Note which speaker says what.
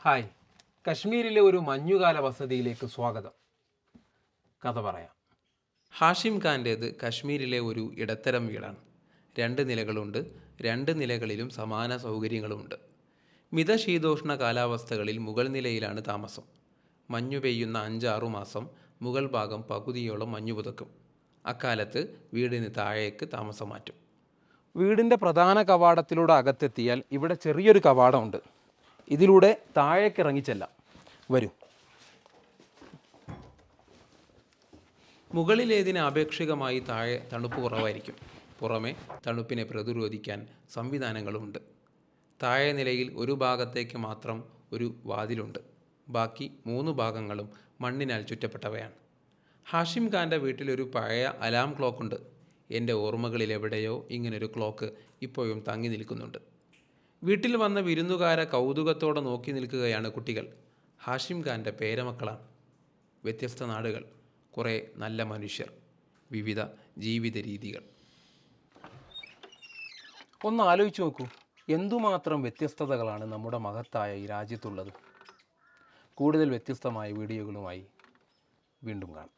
Speaker 1: Hi, കശ്മീരിലെ ഒരു മഞ്ഞുകാല വസതിയിലേക്ക് സ്വാഗതം. കഥ പറയാം.
Speaker 2: ഹാഷിം ഖാൻ്റേത് കശ്മീരിലെ ഒരു ഇടത്തരം വീടാണ്. 2 നിലകളുണ്ട്. 2 നിലകളിലും സമാന സൗകര്യങ്ങളുമുണ്ട്. മിതശീതോഷ്ണ കാലാവസ്ഥകളിൽ മുകൾ നിലയിലാണ് താമസം. മഞ്ഞു പെയ്യുന്ന 5-6 മാസം മുകൾ ഭാഗം പകുതിയോളം മഞ്ഞു പുതക്കും. അക്കാലത്ത് വീടിന് താഴേക്ക് താമസം മാറ്റും.
Speaker 1: വീടിൻ്റെ പ്രധാന കവാടത്തിലൂടെ അകത്തെത്തിയാൽ ഇവിടെ ചെറിയൊരു കവാടമുണ്ട്. ഇതിലൂടെ താഴേക്ക് ഇറങ്ങിച്ചെല്ലാം. വരൂ.
Speaker 2: മുകളിലേതിന് ആപേക്ഷികമായി താഴെ തണുപ്പ് കുറവായിരിക്കും. പുറമെ തണുപ്പിനെ പ്രതിരോധിക്കാൻ സംവിധാനങ്ങളുമുണ്ട്. താഴെ നിലയിൽ ഒരു ഭാഗത്തേക്ക് മാത്രം ഒരു വാതിലുണ്ട്. ബാക്കി 3 ഭാഗങ്ങളും മണ്ണിനാൽ ചുറ്റപ്പെട്ടവയാണ്. ഹാഷിം ഖാൻ്റെ വീട്ടിലൊരു പഴയ അലാം ക്ലോക്കുണ്ട്. എൻ്റെ ഓർമ്മകളിലെവിടെയോ ഇങ്ങനൊരു ക്ലോക്ക് ഇപ്പോഴും തങ്ങി നിൽക്കുന്നുണ്ട്. വീട്ടിൽ വന്ന വിരുന്നുകാരെ കൗതുകത്തോടെ നോക്കി നിൽക്കുകയാണ് കുട്ടികൾ. ഹാഷിം ഖാൻ്റെ പേരമക്കളാണ്. വ്യത്യസ്ത നാടുകൾ, കുറേ നല്ല മനുഷ്യർ, വിവിധ ജീവിത രീതികൾ.
Speaker 1: ഒന്ന് ആലോചിച്ച് നോക്കൂ, എന്തുമാത്രം വ്യത്യസ്തതകളാണ് നമ്മുടെ മഹത്തായ ഈ രാജ്യത്തുള്ളത്. കൂടുതൽ വ്യത്യസ്തമായ വീഡിയോകളുമായി വീണ്ടും കാണാം.